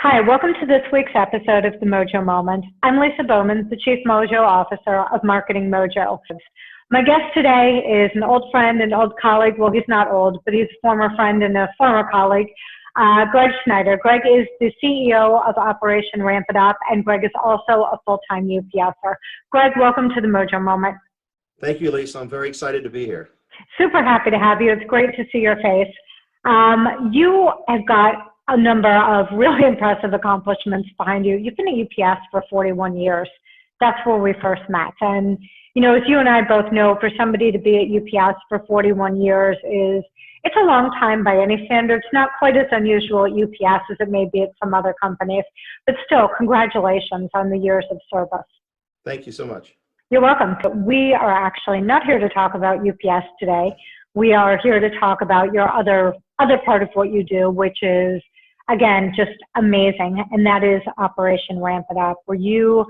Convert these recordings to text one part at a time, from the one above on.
Hi, welcome to this week's episode of the Mojo Moment. I'm Lisa Bowman, the Chief Mojo Officer of Marketing Mojo. My guest today is an old friend and old colleague. Well, he's not old, but he's a former friend and a former colleague, Greg Schneider. Greg is the CEO of Operation Ramp It Up, and Greg is also a full-time UPSer. Greg, welcome to the Mojo Moment. Thank you, Lisa. I'm very excited to be here. Super happy to have you. It's great to see your face. You have got a number of really impressive accomplishments behind you. You've been at UPS for 41 years. That's where we first met. And, you know, as you and I both know, for somebody to be at UPS for 41 years it's a long time by any standards. Not quite as unusual at UPS as it may be at some other companies, but still, congratulations on the years of service. Thank you so much. You're welcome. But we are actually not here to talk about UPS today. We are here to talk about your other part of what you do, which is, again, just amazing, and that is Operation Ramp It Up, where you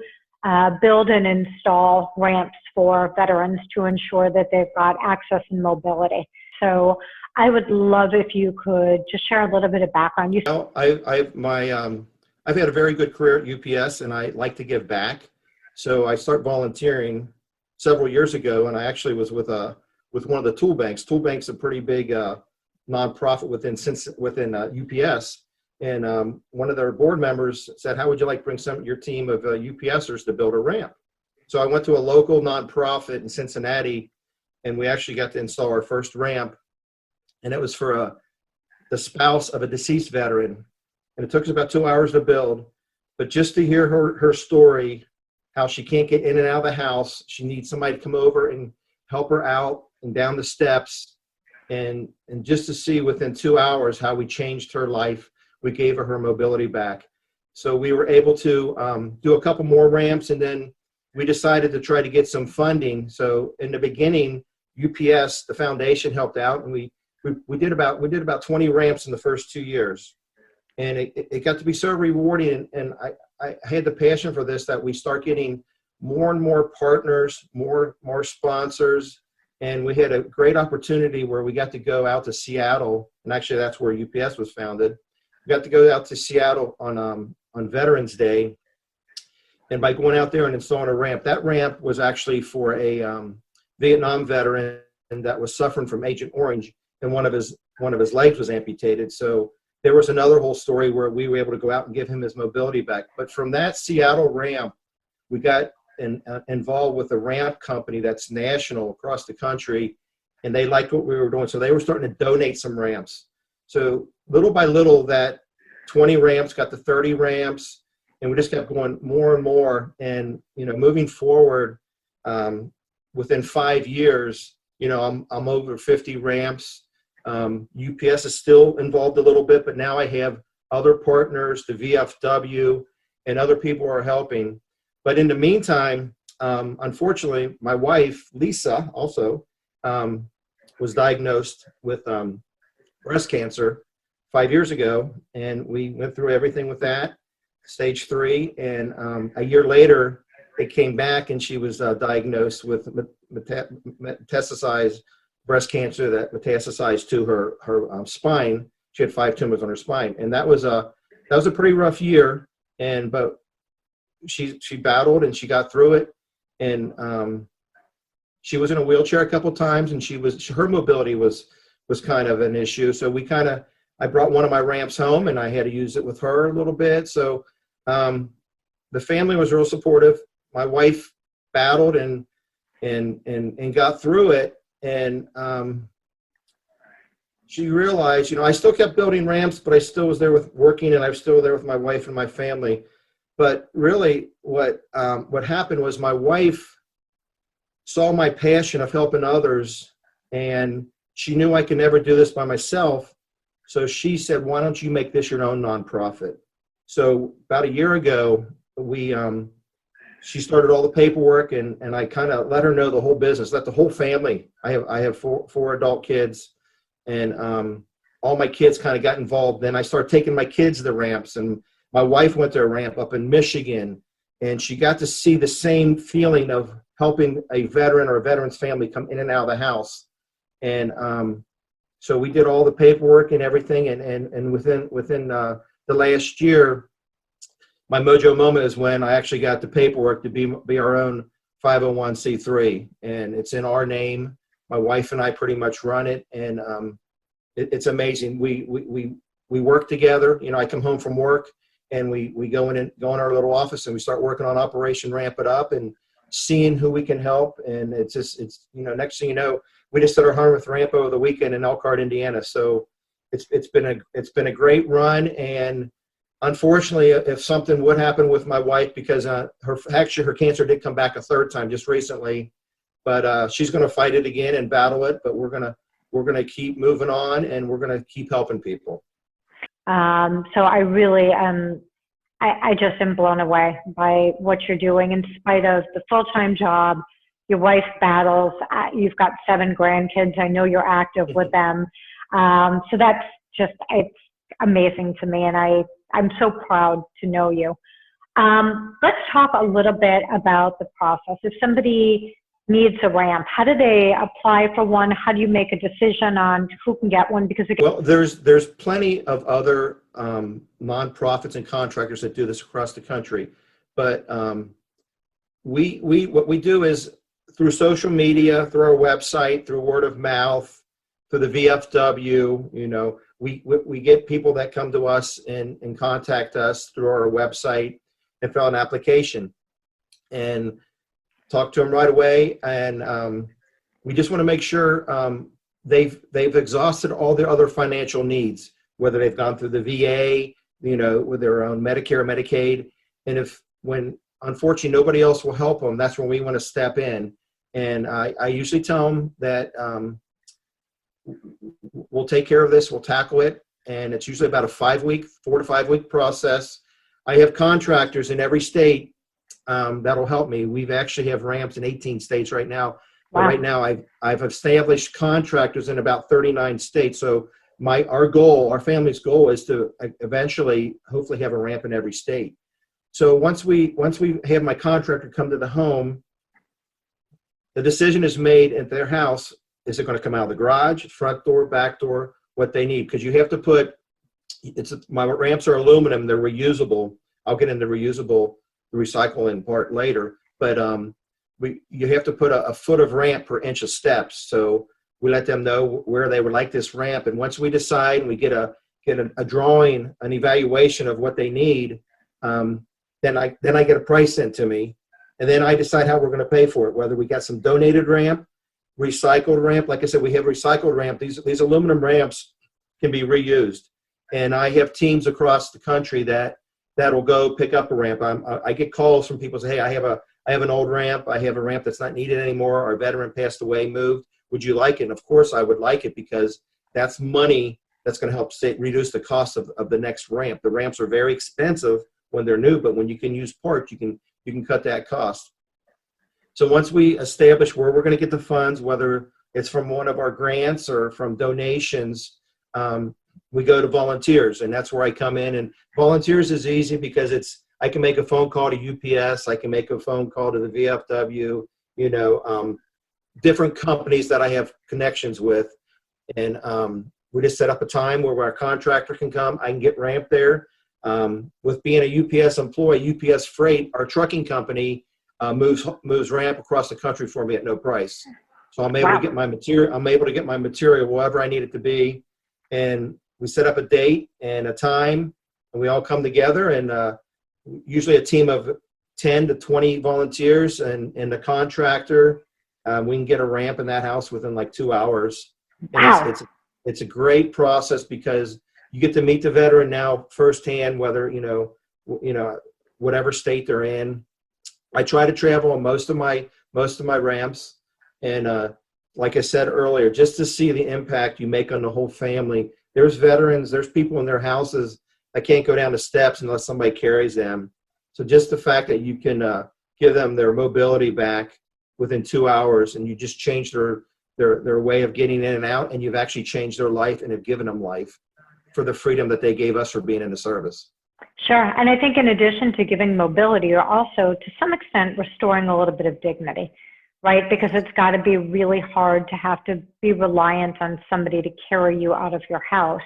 build and install ramps for veterans to ensure that they've got access and mobility. So I would love if you could just share a little bit of background. I've had a very good career at UPS, and I like to give back. So I started volunteering several years ago, and I actually was with one of the tool banks. Tool bank's a pretty big nonprofit within UPS. And one of their board members said, how would you like to bring your team of UPSers to build a ramp? So I went to a local nonprofit in Cincinnati, and we actually got to install our first ramp. And it was for the spouse of a deceased veteran. And it took us about 2 hours to build. But just to hear her story, how she can't get in and out of the house, she needs somebody to come over and help her out and down the steps. And just to see within 2 hours how we changed her life. We gave her mobility back. So we were able to do a couple more ramps, and then we decided to try to get some funding. So in the beginning, UPS, the foundation, helped out, and we did about 20 ramps in the first 2 years. And it got to be so rewarding, and I had the passion for this, that we start getting more and more partners, more sponsors, and we had a great opportunity where we got to go out to Seattle, and actually that's where UPS was founded. We got to go out to Seattle on Veterans Day, and by going out there and installing a ramp, that ramp was actually for a Vietnam veteran that was suffering from Agent Orange, and one of his legs was amputated. So there was another whole story where we were able to go out and give him his mobility back. But from that Seattle ramp, we got involved with a ramp company that's national across the country, and they liked what we were doing, so they were starting to donate some ramps. So little by little, that 20 ramps got to 30 ramps, and we just kept going more and more. And, you know, moving forward, within 5 years, you know, I'm over 50 ramps. UPS is still involved a little bit, but now I have other partners, the VFW, and other people are helping. But in the meantime, unfortunately, my wife, Lisa, also was diagnosed with breast cancer 5 years ago, and we went through everything with that, stage 3, and a year later it came back, and she was diagnosed with metastasized breast cancer that metastasized to her spine. She had 5 tumors on her spine, and that was a pretty rough year, but she battled and she got through it, and she was in a wheelchair a couple times, and her mobility was kind of an issue. So I brought one of my ramps home, and I had to use it with her a little bit. So the family was real supportive. My wife battled and got through it. And she realized, you know, I still kept building ramps, but I still was there working, and I was still there with my wife and my family. But really what happened was my wife saw my passion of helping others, and she knew I could never do this by myself. So she said, why don't you make this your own nonprofit? So about a year ago, she started all the paperwork, and I kind of let her know the whole business, let the whole family. I have four adult kids, and all my kids kind of got involved. Then I started taking my kids to the ramps, and my wife went to a ramp up in Michigan, and she got to see the same feeling of helping a veteran or a veteran's family come in and out of the house. And so we did all the paperwork and everything, and within the last year, my Mojo moment is when I actually got the paperwork to be our own 501c3, and it's in our name. My wife and I pretty much run it, and it's amazing. We work together. You know, I come home from work, and we go in our little office, and we start working on Operation Ramp It Up and seeing who we can help. And it's you know, next thing you know, we just did our 100th ramp over the weekend in Elkhart, Indiana. So it's been a great run. And unfortunately, if something would happen with my wife, because her cancer did come back a third time just recently, but she's going to fight it again and battle it. But we're gonna keep moving on, and we're gonna keep helping people. So I really I just am blown away by what you're doing in spite of the full-time job, your wife battles, you've got 7 grandkids. I know you're active with them. So that's just, it's amazing to me, and I'm so proud to know you. Let's talk a little bit about the process. If somebody needs a ramp, how do they apply for one? How do you make a decision on who can get one? Because well, there's plenty of other nonprofits and contractors that do this across the country, but what we do is through social media, through our website, through word of mouth, through the VFW. You know, we get people that come to us and contact us through our website and fill out an application and talk to them right away. And we just want to make sure they've exhausted all their other financial needs, whether they've gone through the VA, you know, with their own Medicare, Medicaid. And when unfortunately nobody else will help them, that's when we want to step in. And I usually tell them that we'll take care of this, we'll tackle it. And it's usually about a 4 to 5 week process. I have contractors in every state that'll help me. We've actually have ramps in 18 states right now. Wow. Right now, I've established contractors in about 39 states. So our family's goal is to eventually, hopefully, have a ramp in every state. So once we have my contractor come to the home, the decision is made at their house. Is it going to come out of the garage, front door, back door, what they need? Because you have to put. My ramps are aluminum. They're reusable. I'll get into the recycling part later. But you have to put a foot of ramp per inch of steps. So we let them know where they would like this ramp. And once we decide and we get a drawing, an evaluation of what they need, then I get a price sent to me. And then I decide how we're going to pay for it, whether we got some donated ramp, recycled ramp. Like I said, we have recycled ramp. These aluminum ramps can be reused. And I have teams across the country that'll go pick up a ramp. I get calls from people say, hey, I have an old ramp. I have a ramp that's not needed anymore. Our veteran passed away, moved. Would you like it? And of course I would like it, because that's money that's going to help reduce the cost of the next ramp. The ramps are very expensive when they're new, but when you can use parts, you can cut that cost. So once we establish where we're going to get the funds, whether it's from one of our grants or from donations, we go to volunteers, and that's where I come in. And volunteers is easy because I can make a phone call to UPS, I can make a phone call to the VFW, you know, different companies that I have connections with, and we just set up a time where our contractor can come. I can get ramp there. With being a UPS employee, UPS Freight, our trucking company, moves ramp across the country for me at no price. So I'm able to get my material. I'm able to get my material wherever I need it to be, and we set up a date and a time, and we all come together. And usually a team of 10 to 20 volunteers and the contractor. We can get a ramp in that house within like 2 hours. And it's a great process because you get to meet the veteran now firsthand, whether you know whatever state they're in. I try to travel on most of my ramps, and like I said earlier, just to see the impact you make on the whole family. There's veterans, there's people in their houses that can't go down the steps unless somebody carries them. So just the fact that you can give them their mobility back within 2 hours, and you just change their way of getting in and out, and you've actually changed their life and have given them life for the freedom that they gave us for being in the service. Sure. And I think in addition to giving mobility, you're also, to some extent, restoring a little bit of dignity, right? Because it's got to be really hard to have to be reliant on somebody to carry you out of your house.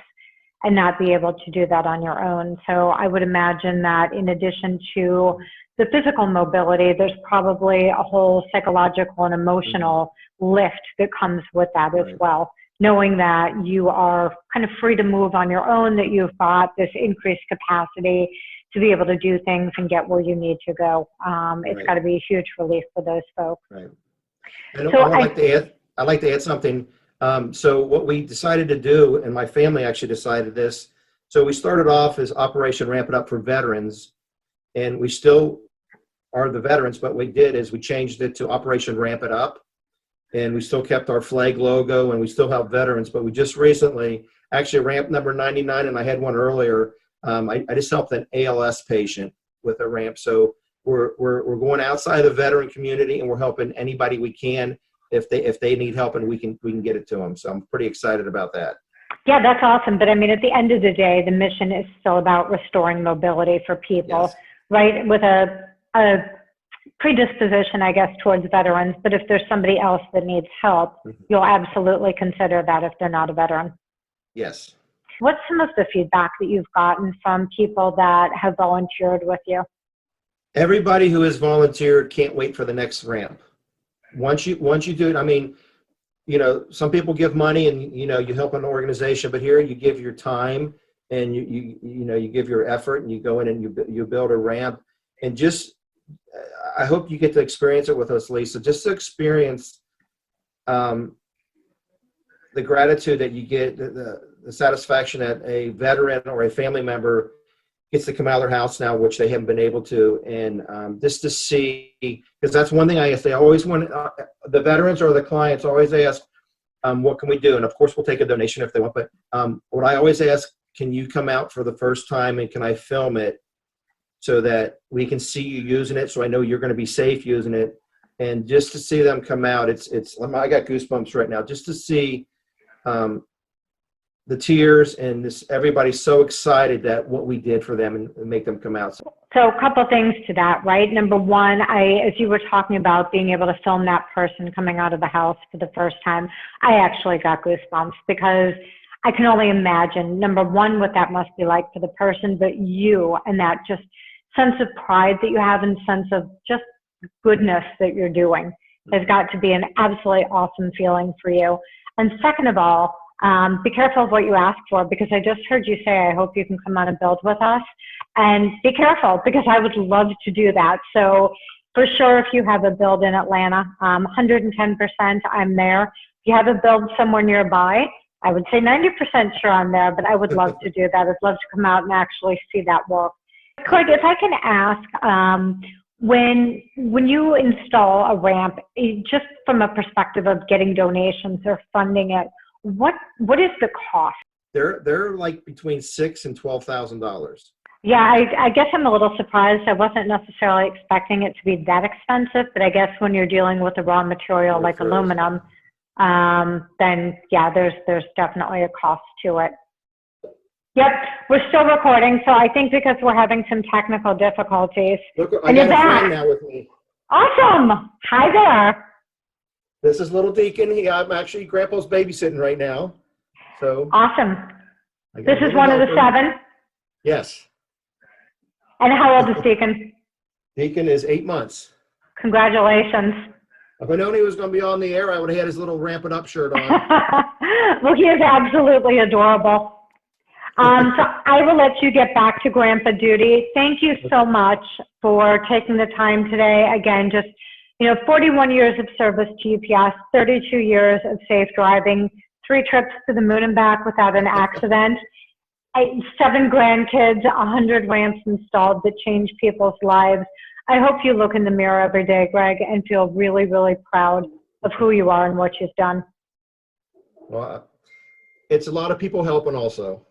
and not be able to do that on your own. So I would imagine that in addition to the physical mobility, there's probably a whole psychological and emotional lift that comes with that as well. Knowing that you are kind of free to move on your own, that you've got this increased capacity to be able to do things and get where you need to go. It's got to be a huge relief for those folks. Right. And So I'd like to add something. So what we decided to do, and my family actually decided this, so we started off as Operation Ramp It Up for veterans, and we still are the veterans, but what we did is we changed it to Operation Ramp It Up, and we still kept our flag logo, and we still have veterans, but we just recently, actually ramp number 99, and I had one earlier, I just helped an ALS patient with a ramp. So we're going outside the veteran community, and we're helping anybody we can if they need help, and we can get it to them. So I'm pretty excited about that. Yeah, that's awesome. But I mean, at the end of the day, the mission is still about restoring mobility for people, right? With a predisposition, I guess, towards veterans. But if there's somebody else that needs help, you'll absolutely consider that if they're not a veteran. Yes. What's some of the feedback that you've gotten from people that have volunteered with you? Everybody who has volunteered can't wait for the next ramp. Once you do it, I mean, you know, some people give money and, you know, you help an organization, but here you give your time and you give your effort, and you go in and you build a ramp. And just, I hope you get to experience it with us, Lisa, just to experience the gratitude that you get, the satisfaction that a veteran or a family member gets to come out of their house now, which they haven't been able to. And just to see, because that's one thing I ask, they always want, the veterans or the clients always ask, what can we do? And of course we'll take a donation if they want, but what I always ask, can you come out for the first time and can I film it so that we can see you using it, so I know you're going to be safe using it. And just to see them come out, I got goosebumps right now, just to see the tears and this, everybody's so excited that what we did for them and make them come out. So a couple things to that, right? Number one, as you were talking about being able to film that person coming out of the house for the first time, I actually got goosebumps because I can only imagine, number one, what that must be like for the person, but you, and that just sense of pride that you have and sense of just goodness that you're doing has got to be an absolutely awesome feeling for you. And second of all, be careful of what you ask for, because I just heard you say, I hope you can come on and build with us. And be careful, because I would love to do that. So for sure, if you have a build in Atlanta, 110%, I'm there. If you have a build somewhere nearby, I would say 90% sure I'm there, but I would love to do that. I'd love to come out and actually see that work. Craig, if I can ask, when you install a ramp, just from a perspective of getting donations or funding it, what is the cost? They're like between $6,000 and $12,000. Yeah, I guess I'm a little surprised. I wasn't necessarily expecting it to be that expensive, but I guess when you're dealing with a raw material like aluminum, then yeah, there's definitely a cost to it. Yep, we're still recording, so I think because we're having some technical difficulties. Look, I got a friend now with me. Awesome. Hi there. This is little Deacon. I'm actually Grandpa's babysitting right now. So awesome. This is one of the 7? Yes. And how old is Deacon? Deacon is 8 months. Congratulations. If I known he was going to be on the air, I would have had his little Ramp It Up shirt on. Well, he is absolutely adorable. So I will let you get back to Grandpa duty. Thank you so much for taking the time today. Again, just, 41 years of service to UPS, 32 years of safe driving, 3 trips to the moon and back without an accident, 7 grandkids, 100 ramps installed that change people's lives. I hope you look in the mirror every day, Greg, and feel really, really proud of who you are and what you've done. Well, it's a lot of people helping also.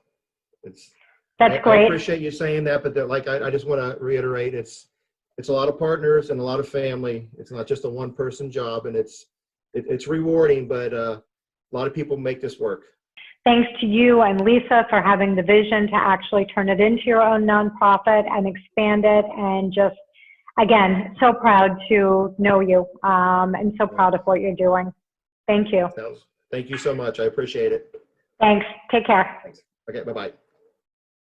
That's great. I appreciate you saying that, but I just want to reiterate, it's a lot of partners and a lot of family. It's not just a one-person job, and it's rewarding, but a lot of people make this work. Thanks to you and Lisa for having the vision to actually turn it into your own nonprofit and expand it, and just, again, so proud to know you and so proud of what you're doing. Thank you. Thank you so much. I appreciate it. Thanks. Take care. Thanks. Okay, bye-bye.